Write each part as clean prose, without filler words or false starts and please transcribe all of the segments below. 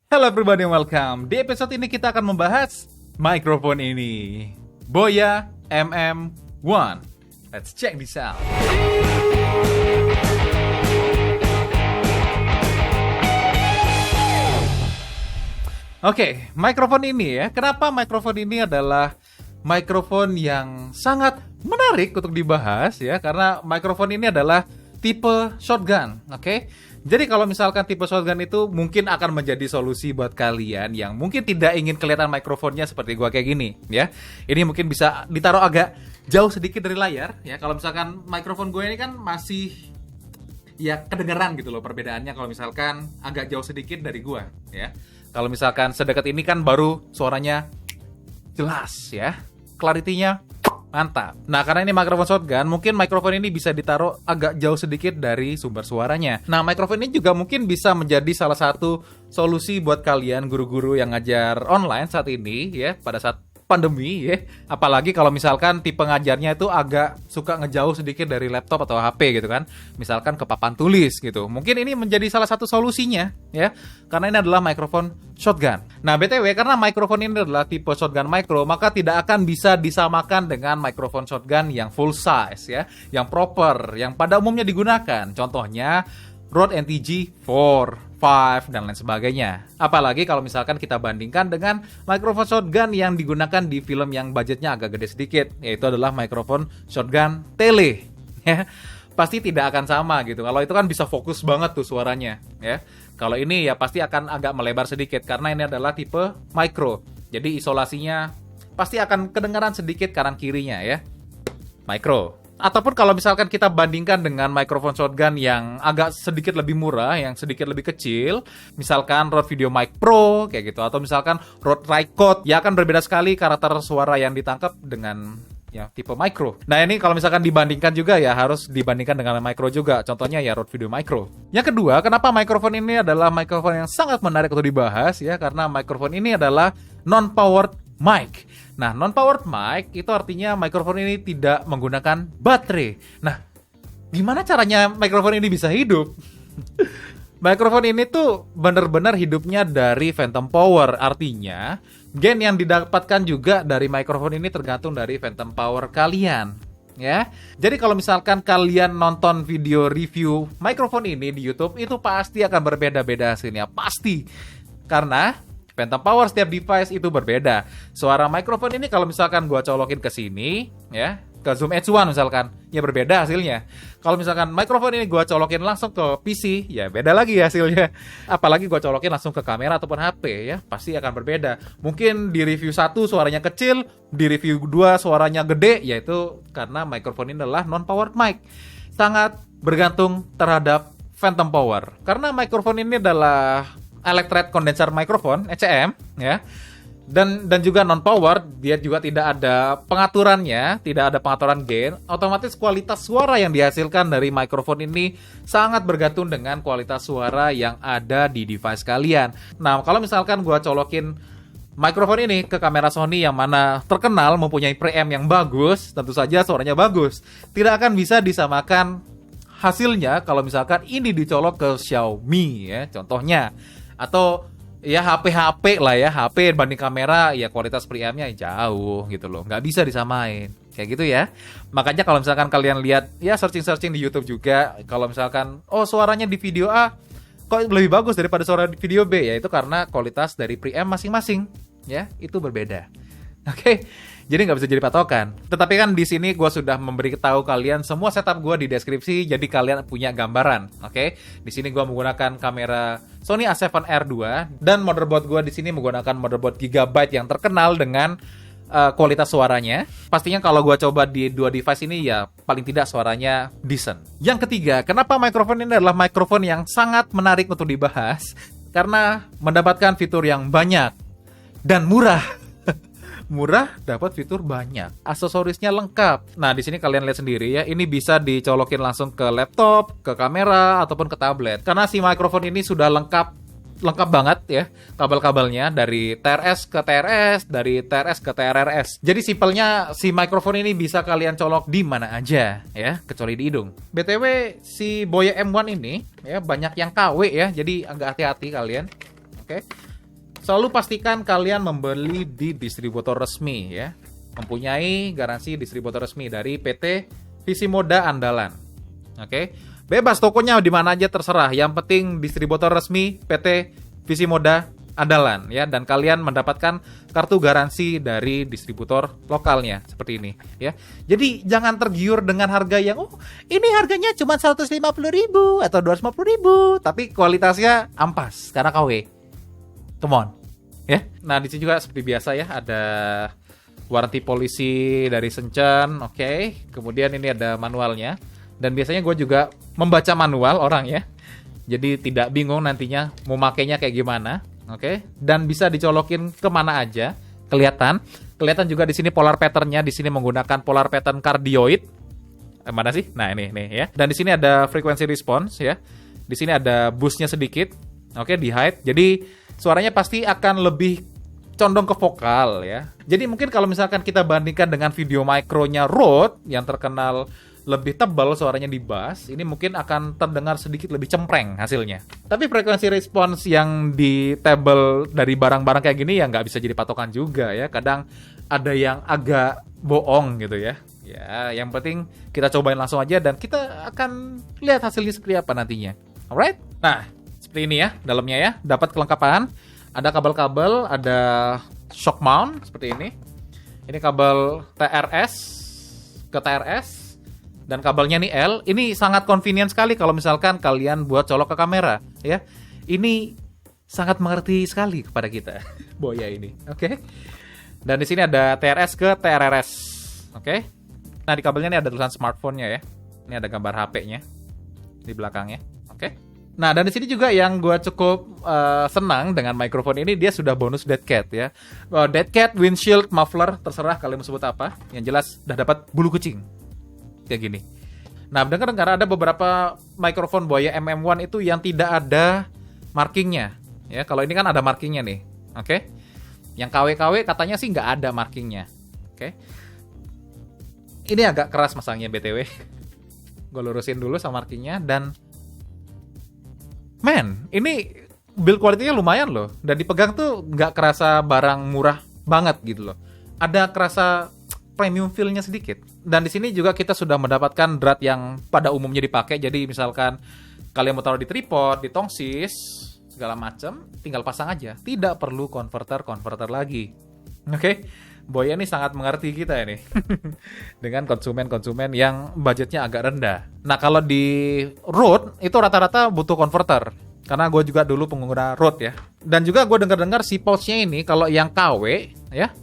Hello everybody and welcome. Di episode ini kita akan membahas mikrofon ini, Boya MM1. Let's check this out. Oke, mikrofon ini ya. Kenapa mikrofon ini adalah mikrofon yang sangat menarik untuk dibahas ya? Karena mikrofon ini adalah tipe shotgun, oke? Jadi kalau misalkan tipe shotgun itu mungkin akan menjadi solusi buat kalian yang mungkin tidak ingin kelihatan mikrofonnya seperti gua kayak gini ya. Ini mungkin bisa ditaruh agak jauh sedikit dari layar ya. Kalau misalkan mikrofon gue ini kan masih ya kedengeran gitu loh perbedaannya kalau misalkan agak jauh sedikit dari gua ya. Kalau misalkan sedekat ini kan baru suaranya jelas ya. Clarity-nya mantap. Nah, karena ini mikrofon shotgun, mungkin mikrofon ini bisa ditaruh agak jauh sedikit dari sumber suaranya. Nah, mikrofon ini juga mungkin bisa menjadi salah satu solusi buat kalian guru-guru yang ngajar online saat ini ya, pada saat pandemi ya. Apalagi kalau misalkan tipe ngajarnya itu agak suka ngejauh sedikit dari laptop atau HP gitu kan. Misalkan ke papan tulis gitu. Mungkin ini menjadi salah satu solusinya ya. Karena ini adalah mikrofon shotgun. Nah, BTW karena mikrofon ini adalah tipe shotgun micro, maka tidak akan bisa disamakan dengan mikrofon shotgun yang full size ya, yang proper, yang pada umumnya digunakan. Contohnya Rode NTG 4, 5, dan lain sebagainya. Apalagi kalau misalkan kita bandingkan dengan mikrofon shotgun yang digunakan di film yang budgetnya agak gede sedikit, yaitu adalah mikrofon shotgun tele. Ya, pasti tidak akan sama gitu. Kalau itu kan bisa fokus banget tuh suaranya, ya. Kalau ini ya pasti akan agak melebar sedikit karena ini adalah tipe micro. Jadi isolasinya pasti akan kedengaran sedikit kanan kirinya ya. Micro. Ataupun kalau misalkan kita bandingkan dengan mikrofon shotgun yang agak sedikit lebih murah, yang sedikit lebih kecil, misalkan Rode VideoMic Pro kayak gitu, atau misalkan Rode Rycote, ya akan berbeda sekali karakter suara yang ditangkap dengan ya tipe micro. Nah, ini kalau misalkan dibandingkan juga ya harus dibandingkan dengan micro juga. Contohnya ya Rode VideoMic Pro. Yang kedua, kenapa mikrofon ini adalah mikrofon yang sangat menarik untuk dibahas ya? Karena mikrofon ini adalah non-powered mic. Nah, non-powered mic itu artinya mikrofon ini tidak menggunakan baterai. Nah, gimana caranya mikrofon ini bisa hidup? Mikrofon ini tuh benar-benar hidupnya dari phantom power. Artinya, gain yang didapatkan juga dari mikrofon ini tergantung dari phantom power kalian. Ya, jadi kalau misalkan kalian nonton video review mikrofon ini di YouTube, itu pasti akan berbeda-beda hasilnya. Pasti. Karena phantom power setiap device itu berbeda. Suara mikrofon ini kalau misalkan gua colokin ke sini, ya, ke Zoom H1 misalkan, ya berbeda hasilnya. Kalau misalkan mikrofon ini gua colokin langsung ke PC, ya beda lagi hasilnya. Apalagi gua colokin langsung ke kamera ataupun HP, ya, pasti akan berbeda. Mungkin di review 1 suaranya kecil, di review 2 suaranya gede, yaitu karena mikrofon ini adalah non-powered mic. Sangat bergantung terhadap phantom power. Karena mikrofon ini adalah electret condenser microphone ECM ya, dan juga non power, dia juga tidak ada pengaturannya, tidak ada pengaturan gain. Otomatis kualitas suara yang dihasilkan dari mikrofon ini sangat bergantung dengan kualitas suara yang ada di device kalian. Nah, kalau misalkan gua colokin mikrofon ini ke kamera Sony yang mana terkenal mempunyai preamp yang bagus, tentu saja suaranya bagus. Tidak akan bisa disamakan hasilnya kalau misalkan ini dicolok ke Xiaomi ya, contohnya. Atau ya HP lah ya, HP banding kamera ya kualitas preampnya jauh gitu loh, nggak bisa disamain kayak gitu ya. Makanya kalau misalkan kalian lihat ya searching di YouTube juga, kalau misalkan oh suaranya di video A kok lebih bagus daripada suara di video B, ya itu karena kualitas dari preamp masing-masing ya itu berbeda. Oke. Jadi nggak bisa jadi patokan. Tetapi kan di sini gue sudah memberitahu kalian semua setup gue di deskripsi, jadi kalian punya gambaran. Oke, di sini gue menggunakan kamera Sony A7R2 dan motherboard gue di sini menggunakan motherboard Gigabyte yang terkenal dengan kualitas suaranya. Pastinya kalau gue coba di dua device ini ya paling tidak suaranya decent. Yang ketiga, kenapa mikrofon ini adalah mikrofon yang sangat menarik untuk dibahas? Karena mendapatkan fitur yang banyak dan murah. Murah, dapat fitur banyak, aksesorisnya lengkap. Nah, di sini kalian lihat sendiri ya, ini bisa dicolokin langsung ke laptop, ke kamera, ataupun ke tablet. Karena si mikrofon ini sudah lengkap banget ya, kabel-kabelnya dari TRS ke TRS, dari TRS ke TRRS. Jadi simpelnya si mikrofon ini bisa kalian colok di mana aja ya, kecuali di hidung. BTW si Boya M1 ini ya banyak yang KW ya, jadi agak hati-hati kalian. Oke. selalu pastikan kalian membeli di distributor resmi ya. Mempunyai garansi distributor resmi dari PT Visimoda Andalan. Oke. Bebas tokonya di mana aja terserah. Yang penting distributor resmi PT Visimoda Andalan ya, dan kalian mendapatkan kartu garansi dari distributor lokalnya seperti ini ya. Jadi jangan tergiur dengan harga yang ini harganya cuma 150.000 atau 250.000, tapi kualitasnya ampas karena KW. Come on. Ya. Nah, di sini juga seperti biasa ya, ada warranty polisi dari Shenzhen, oke. Kemudian ini ada manualnya. Dan biasanya gue juga membaca manual orang ya. Jadi tidak bingung nantinya mau makainya kayak gimana. Oke, dan bisa dicolokin kemana aja, kelihatan juga di sini polar patternnya. Di sini menggunakan polar pattern cardioid. Mana sih? Nah ini ya. Dan di sini ada frequency response ya. Di sini ada boostnya sedikit, oke, di high. Jadi suaranya pasti akan lebih condong ke vokal ya. Jadi mungkin kalau misalkan kita bandingkan dengan video micronya Rode yang terkenal lebih tebal suaranya di bass, ini mungkin akan terdengar sedikit lebih cempreng hasilnya. Tapi frekuensi respons yang di table dari barang-barang kayak gini ya nggak bisa jadi patokan juga ya. Kadang ada yang agak bohong gitu ya. Ya, yang penting kita cobain langsung aja dan kita akan lihat hasilnya seperti apa nantinya. Alright? Nah, seperti ini ya dalamnya ya. Dapat kelengkapan. Ada kabel-kabel, ada shock mount seperti ini. Ini kabel TRS ke TRS. Dan kabelnya nih L, ini sangat convenient sekali kalau misalkan kalian buat colok ke kamera, ya. Ini sangat mengerti sekali kepada kita, Boya ini, oke? Dan di sini ada TRS ke TRRS, oke? Nah di kabelnya ini ada tulisan smartphone-nya ya, ini ada gambar HP-nya di belakangnya, oke? Nah dan di sini juga yang gue cukup senang dengan mikrofon ini, dia sudah bonus dead cat ya, dead cat, windshield, muffler, terserah kalian mau sebut apa, yang jelas udah dapat bulu kucing. Kayak gini. Nah, dengar ada beberapa mikrofon Boya MM1 itu yang tidak ada markingnya. Ya, kalau ini kan ada markingnya nih. Oke. Yang KW-KW katanya sih nggak ada markingnya. Oke. Ini agak keras masangnya BTW. Gue lurusin dulu sama markingnya dan ini build quality-nya lumayan loh. Dan dipegang tuh nggak kerasa barang murah banget gitu loh. Ada kerasa premium feel-nya sedikit. Dan di sini juga kita sudah mendapatkan drat yang pada umumnya dipakai. Jadi misalkan kalian mau taruh di tripod, di tongsis, segala macam, tinggal pasang aja. Tidak perlu converter lagi. Oke? Boya ini sangat mengerti kita ini. Dengan konsumen-konsumen yang budgetnya agak rendah. Nah, kalau di Rode itu rata-rata butuh converter. Karena gue juga dulu pengguna Rode ya. Dan juga gue dengar-dengar si pouch-nya ini kalau yang KW ya,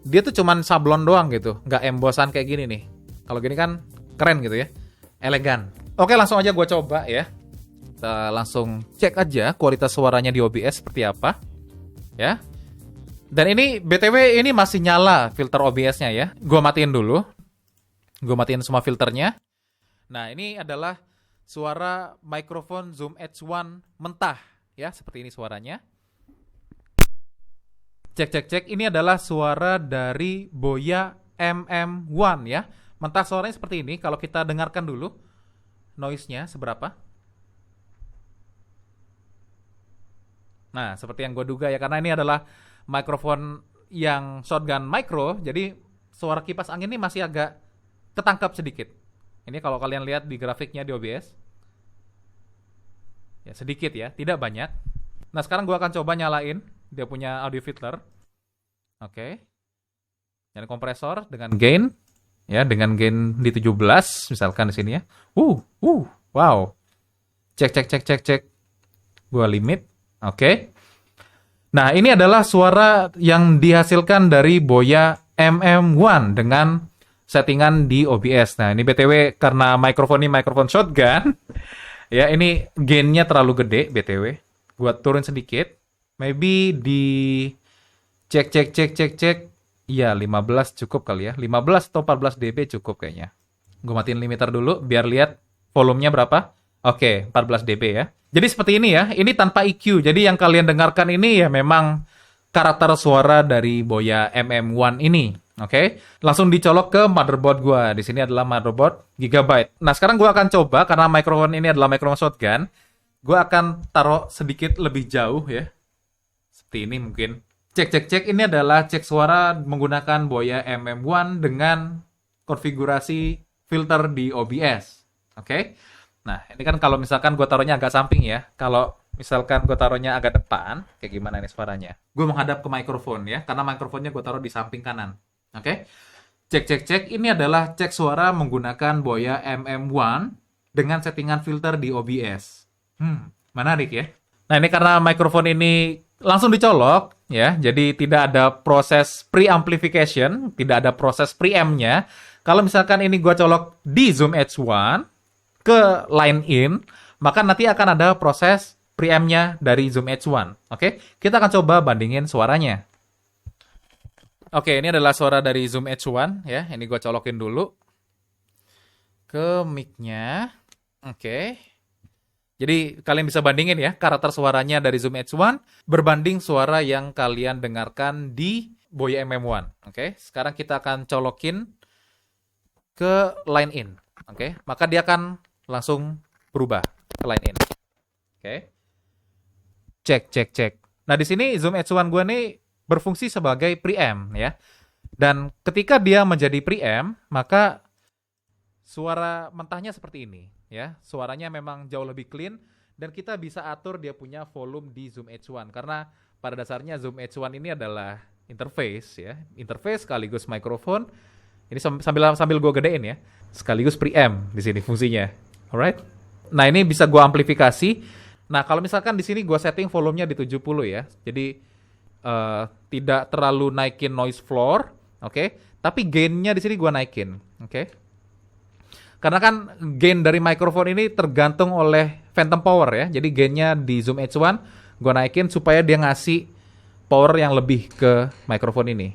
dia tuh cuman sablon doang gitu, nggak embossan kayak gini nih. Kalau gini kan keren gitu ya, elegan. Oke, langsung aja gue coba ya. Kita langsung cek aja kualitas suaranya di OBS seperti apa, ya. Dan ini BTW ini masih nyala filter OBS-nya ya. Gue matiin dulu. Gue matiin semua filternya. Nah, ini adalah suara mikrofon Zoom H1 mentah ya, seperti ini suaranya. Cek. Ini adalah suara dari Boya MM1 ya. Mentah suaranya seperti ini. Kalau kita dengarkan dulu noise-nya seberapa. Nah, seperti yang gue duga ya. Karena ini adalah mikrofon yang shotgun micro. Jadi suara kipas angin ini masih agak ketangkap sedikit. Ini kalau kalian lihat di grafiknya di OBS. Ya sedikit ya, tidak banyak. Nah, sekarang gue akan coba nyalain. Dia punya audio filter. Oke. Dan kompresor dengan gain. Ya, dengan gain di 17. Misalkan di sini ya. Wow. Cek. Gua limit. Oke. Nah, ini adalah suara yang dihasilkan dari Boya MM1 dengan settingan di OBS. Nah, ini BTW karena mikrofon ini mikrofon shotgun. Ya, ini gainnya terlalu gede BTW. Gua turun sedikit. Maybe di cek. Iya, 15 cukup kali ya. 15 atau 14 dB cukup kayaknya. Gue matiin limiter dulu biar lihat volumenya berapa. Oke, 14 dB ya. Jadi seperti ini ya. Ini tanpa EQ. Jadi yang kalian dengarkan ini ya memang karakter suara dari Boya MM1 ini. Oke. Langsung dicolok ke motherboard gue. Di sini adalah motherboard Gigabyte. Nah, sekarang gue akan coba karena mikrofon ini adalah mikrofon shotgun. Gue akan taruh sedikit lebih jauh ya. Seperti ini mungkin. Cek. Ini adalah cek suara menggunakan Boya MM1 dengan konfigurasi filter di OBS. Oke. Nah, ini kan kalau misalkan gue taruhnya agak samping ya. Kalau misalkan gue taruhnya agak depan, kayak gimana nih suaranya? Gue menghadap ke mikrofon ya, karena mikrofonnya gue taruh di samping kanan. Oke. Cek. Ini adalah cek suara menggunakan Boya MM1 dengan settingan filter di OBS. Menarik ya. Nah, ini karena mikrofon ini langsung dicolok ya, jadi tidak ada proses pre-amplification, tidak ada proses preamp-nya. Kalau misalkan ini gua colok di Zoom H1 ke line in, maka nanti akan ada proses preamp-nya dari Zoom H1. Oke, kita akan coba bandingin suaranya. Oke, ini adalah suara dari Zoom H1 ya. Ini gua colokin dulu ke mic-nya. Oke. Jadi kalian bisa bandingin ya karakter suaranya dari Zoom H1 berbanding suara yang kalian dengarkan di Boya MM1. Oke, sekarang kita akan colokin ke line in. Oke, maka dia akan langsung berubah ke line in. Oke. Cek. Nah, di sini Zoom H1 gue nih berfungsi sebagai preamp ya. Dan ketika dia menjadi preamp, maka suara mentahnya seperti ini. Ya, suaranya memang jauh lebih clean dan kita bisa atur dia punya volume di Zoom H1 karena pada dasarnya Zoom H1 ini adalah interface ya, interface sekaligus mikrofon. Ini sambil gue gedein ya, sekaligus preamp di sini fungsinya. Alright. Nah, ini bisa gue amplifikasi. Nah, kalau misalkan di sini gue setting volumenya di 70 ya. Jadi tidak terlalu naikin noise floor, oke? Tapi gain-nya di sini gue naikin, oke? Karena kan gain dari mikrofon ini tergantung oleh phantom power ya. Jadi gainnya di Zoom H1 gue naikin supaya dia ngasih power yang lebih ke mikrofon ini.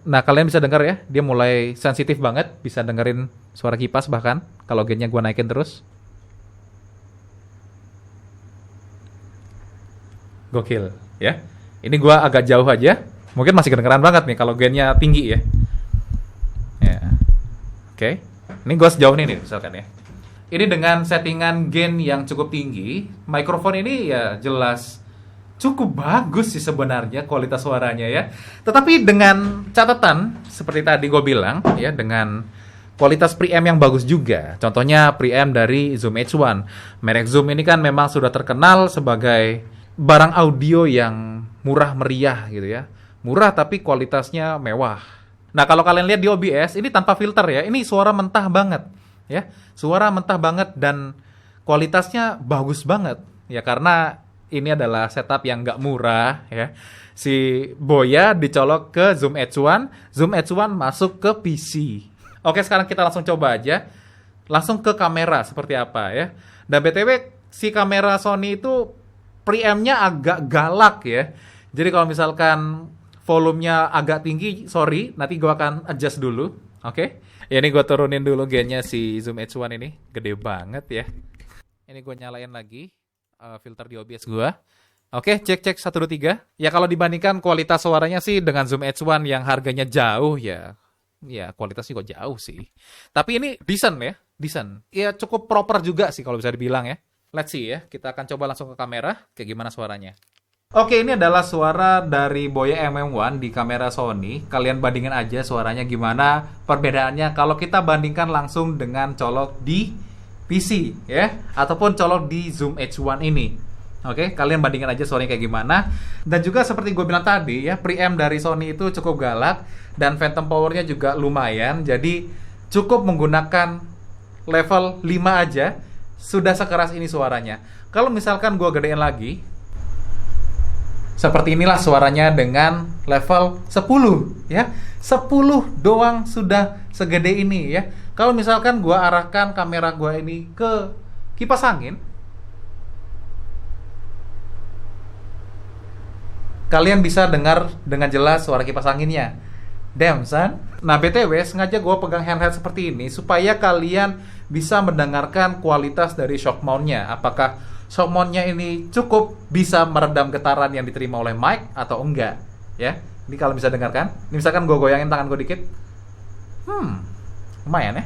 Nah, kalian bisa dengar ya, dia mulai sensitif banget, bisa dengerin suara kipas bahkan kalau gainnya gue naikin terus. Gokil ya. Ini gue agak jauh aja, mungkin masih kedengeran banget nih kalau gainnya tinggi ya. Ya. Oke. Ini gue sejauh ini nih misalkan ya. Ini dengan settingan gain yang cukup tinggi, mikrofon ini ya jelas cukup bagus sih sebenarnya kualitas suaranya ya. Tetapi dengan catatan seperti tadi gue bilang ya, dengan kualitas preamp yang bagus juga. Contohnya preamp dari Zoom H1. Merek Zoom ini kan memang sudah terkenal sebagai barang audio yang murah meriah gitu ya. Murah tapi kualitasnya mewah. Nah, kalau kalian lihat di OBS, ini tanpa filter ya. Ini suara mentah banget ya. Suara mentah banget dan kualitasnya bagus banget. Ya, karena ini adalah setup yang nggak murah ya. Si Boya dicolok ke Zoom H1, Zoom H1 masuk ke PC. Oke, sekarang kita langsung coba aja. Langsung ke kamera seperti apa ya. Dan BTW, si kamera Sony itu preamp-nya agak galak ya. Jadi kalau misalkan volumenya agak tinggi, sorry, nanti gue akan adjust dulu, oke? Ya, ini gue turunin dulu gainnya si Zoom H1 ini, gede banget ya. Ini gue nyalain lagi filter di OBS gue. Oke, cek 1, 2, 3. Ya, kalau dibandingkan kualitas suaranya sih dengan Zoom H1 yang harganya jauh ya kualitasnya kok jauh sih. Tapi ini decent ya, decent. Ya cukup proper juga sih kalau bisa dibilang ya. Let's see ya, kita akan coba langsung ke kamera, kayak gimana suaranya. Oke, ini adalah suara dari Boya MM1 di kamera Sony. Kalian bandingin aja suaranya gimana perbedaannya kalau kita bandingkan langsung dengan colok di PC ya, ataupun colok di Zoom H1 ini. Oke, kalian bandingin aja suaranya kayak gimana. Dan juga seperti gue bilang tadi ya, preamp dari Sony itu cukup galak dan phantom powernya juga lumayan. Jadi cukup menggunakan level 5 aja sudah sekeras ini suaranya. Kalau misalkan gue gedein lagi, seperti inilah suaranya dengan level 10 ya. 10 doang sudah segede ini ya. Kalau misalkan gua arahkan kamera gua ini ke kipas angin, kalian bisa dengar dengan jelas suara kipas anginnya. Damn son. Nah, BTW sengaja gua pegang handheld seperti ini supaya kalian bisa mendengarkan kualitas dari shock mount-nya. Apakah shock mount-nya ini cukup bisa meredam getaran yang diterima oleh mic atau enggak ya. Ini kalau bisa dengarkan. Ini misalkan gue goyangin tangan gue dikit. Lumayan ya.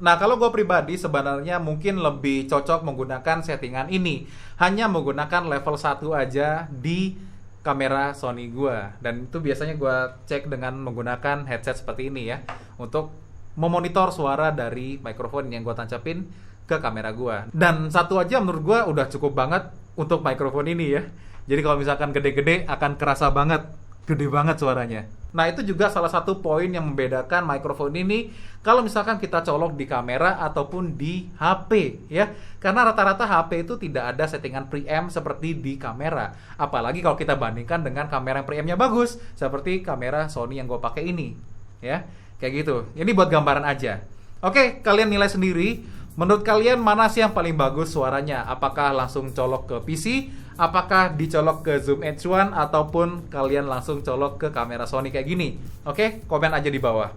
Nah, kalau gue pribadi sebenarnya mungkin lebih cocok menggunakan settingan ini. Hanya menggunakan level 1 aja di kamera Sony gua. Dan itu biasanya gua cek dengan menggunakan headset seperti ini ya, untuk memonitor suara dari mikrofon yang gua tancapin ke kamera gua. Dan satu aja menurut gua udah cukup banget untuk mikrofon ini ya. Jadi kalau misalkan gede-gede akan kerasa banget, gede banget suaranya. Nah, itu juga salah satu poin yang membedakan mikrofon ini kalau misalkan kita colok di kamera ataupun di HP ya. Karena rata-rata HP itu tidak ada settingan preamp seperti di kamera. Apalagi kalau kita bandingkan dengan kamera yang preampnya bagus, seperti kamera Sony yang gue pakai ini ya. Kayak gitu. Ini buat gambaran aja. Oke, kalian nilai sendiri. Menurut kalian mana sih yang paling bagus suaranya? Apakah langsung colok ke PC? Apakah dicolok ke Zoom H1? Ataupun kalian langsung colok ke kamera Sony kayak gini? Oke, komen aja di bawah.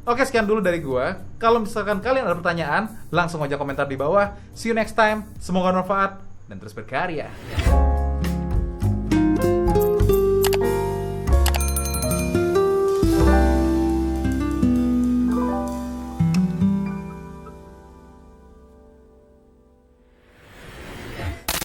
Oke, sekian dulu dari gua. Kalau misalkan kalian ada pertanyaan, langsung aja komentar di bawah. See you next time. Semoga bermanfaat dan terus berkarya.